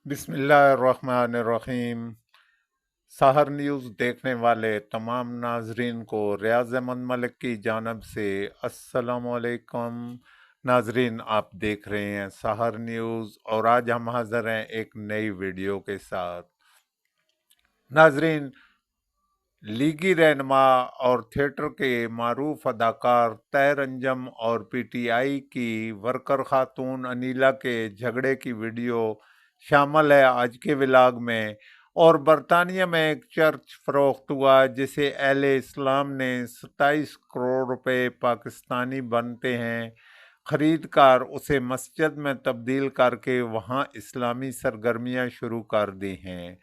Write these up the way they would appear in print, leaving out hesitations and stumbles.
बिस्मिल्लाहिर्रहमानिर्रहीम। सहर न्यूज़ देखने वाले तमाम नाजरीन को रियाज अहमद मलिक की जानब से अस्सलामु अलैकुम। नाजरीन, आप देख रहे हैं सहर न्यूज़ और आज हम हाजिर हैं एक नई वीडियो के साथ। नाजरीन, लीगी रहनुमा और थिएटर के मारूफ अदाकार तहर अंजम और पीटीआई की वर्कर खातून अनीला के झगड़े की वीडियो शामिल है आज के व्लॉग में। और बरतानिया में एक चर्च फरोख्त हुआ जिसे अहले इस्लाम ने 27 करोड़ रुपए पाकिस्तानी बनते हैं खरीद कर उसे मस्जिद में तब्दील करके वहां इस्लामी सरगर्मियां शुरू कर दी हैं।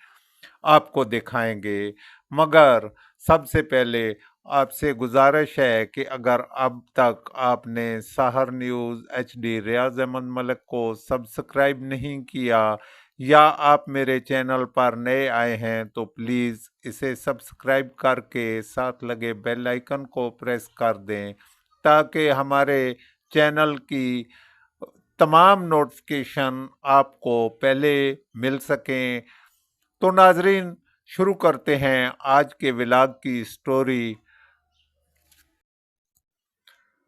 आपको दिखाएंगे, मगर सबसे पहले आपसे गुजारिश है कि अगर अब तक आपने सहर न्यूज़ HD रियाज अहमद मलिक को सब्सक्राइब नहीं किया या आप मेरे चैनल पर नए आए हैं तो प्लीज़ इसे सब्सक्राइब करके साथ लगे बेल आइकन को प्रेस कर दें ताकि हमारे चैनल की तमाम नोटिफिकेशन आपको पहले मिल सकें। तो नाजरीन, शुरू करते हैं आज के व्लॉग की स्टोरी।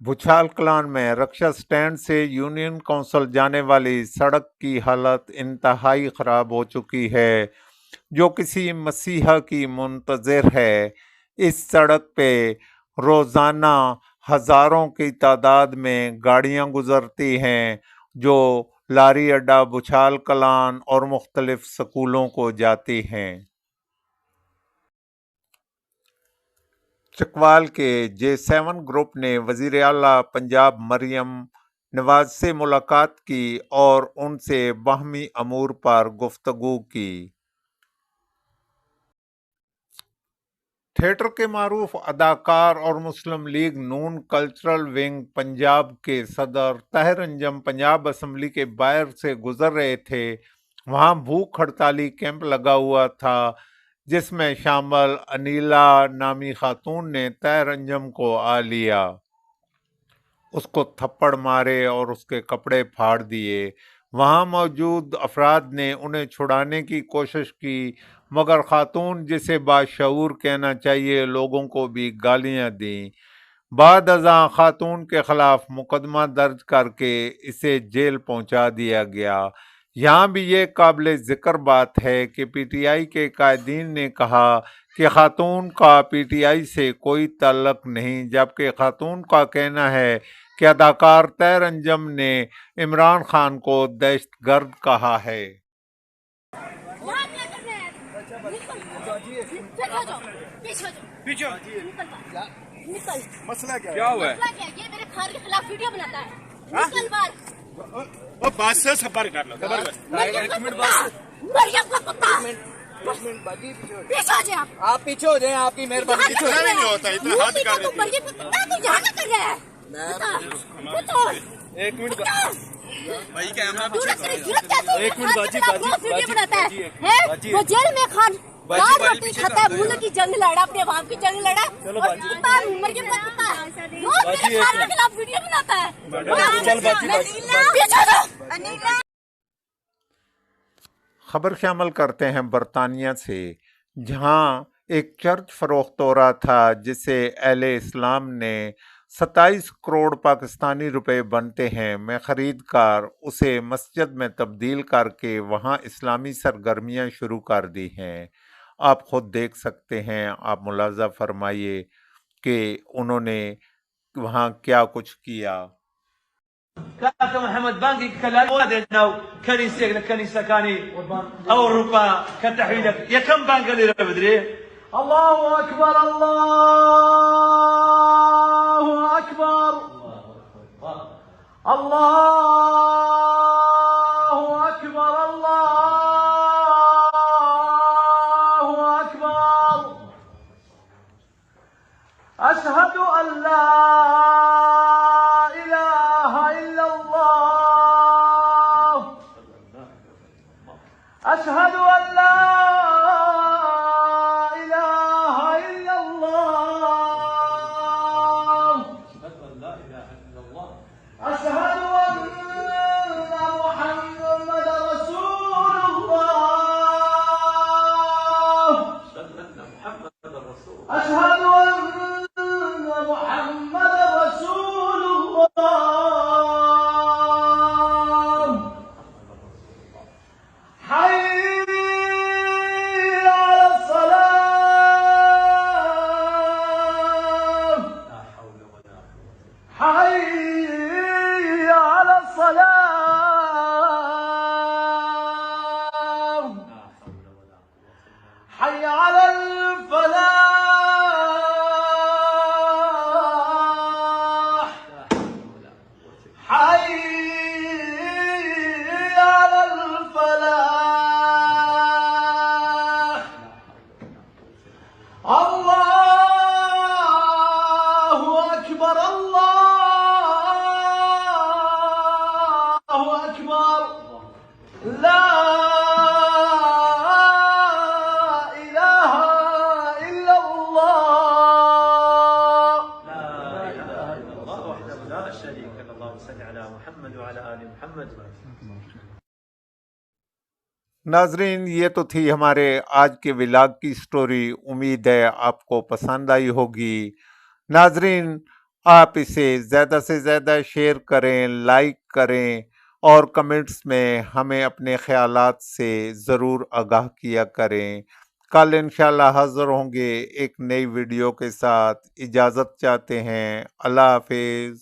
भुचाल कलान में रक्षा स्टैंड से यूनियन काउंसिल जाने वाली सड़क की हालत इंतहाई ख़राब हो चुकी है, जो किसी मसीहा की मुंतज़िर है। इस सड़क पे रोज़ाना हज़ारों की तादाद में गाड़ियां गुजरती हैं जो लारी अड्डा भुचाल कलान और मुख्तलिफ स्कूलों को जाती हैं। चकवाल के J7 ग्रुप ने वज़ीर आला पंजाब मरियम नवाज से मुलाकात की और उनसे बाहमी अमूर पर गुफ्तगू की। थिएटर के मारूफ अदाकार और मुस्लिम लीग नून कल्चरल विंग पंजाब के सदर तहर अंजम पंजाब असम्बली के बाहर से गुजर रहे थे। वहां भूख हड़ताली कैंप लगा हुआ था जिसमें शामिल अनीला नामी खातून ने तहर अंजम को आ लिया, उसको थप्पड़ मारे और उसके कपड़े फाड़ दिए। वहां मौजूद अफराद ने उन्हें छुड़ाने की कोशिश की, मगर खातून, जिसे बाशऊर कहना चाहिए, लोगों को भी गालियां दी। बाद अज़ां खातून के खिलाफ मुकदमा दर्ज करके इसे जेल पहुंचा दिया गया। यहाँ भी ये काबिल ज़िक्र बात है कि पीटीआई के कायदीन ने कहा कि खातून का पीटीआई से कोई ताल्लुक नहीं, जबकि खातून का कहना है कि अदाकार तहर अंजम ने इमरान खान को दहशतगर्द कहा है। निकल। मसला क्या हुआ है? ये मेरे खान के खिलाफ वीडियो बनाता है। निकल बाहर। वो बात से सबर कर लो, सबर कर। मरियम का कुत्ता। पीछे हो जाए आप पीछे हो जाए, आपकी मेहरबानी। इतना भी नहीं होता, इतना हाथ कर रहे थे। मरियम का कुत्ता तू यहाँ क्या कर रहा है? एक मिनट भाई कैमरा एक मिनट बाजी वीडियो बनाता है। वो जेल में खान दाल रोटी खाता है, मुल्क की जंग लड़ा, अपने बाप की जंग लड़ा। चलो बाजी। कुत्ता मरियम का कुत्ता रोज मेरे खान के खिलाफ वीडियो बनाता है। चल बाजी। पीछे हो जाओ। खबर शामिल करते हैं बरतानिया से, जहां एक चर्च फरोख्त हो रहा था जिसे अहले इस्लाम ने 27 करोड़ पाकिस्तानी रुपए बनते हैं में ख़रीद कर उसे मस्जिद में तब्दील करके वहां इस्लामी सरगर्मियां शुरू कर दी हैं। आप खुद देख सकते हैं, आप मुलाजा फरमाइए कि उन्होंने वहां क्या कुछ किया। كاكا محمد بانكي كلام ولدنا كنيسة كنيسة كاني أو الرقى كتحويلك يا كم بانك اللي بدري الله أكبر الله أكبر الله أكبر الله أكبر أشهد أن لا أشهد أن لا إله إلا الله أشهد أن لا إله إلا الله لا إله إلا الله وحده لا شريك له اللهم صل على محمد وعلى آل محمد ناظرین یہ تو تھی ہمارے آج کے ولاگ کی سٹوری، امید ہے آپ کو پسند آئی ہوگی۔ ناظرین آپ اسے زیادہ سے زیادہ شیئر کریں، لائک کریں اور کمنٹس میں ہمیں اپنے خیالات سے ضرور آگاہ کیا کریں۔ کل انشاءاللہ حاضر ہوں گے ایک نئی ویڈیو کے ساتھ۔ اجازت چاہتے ہیں، اللہ حافظ۔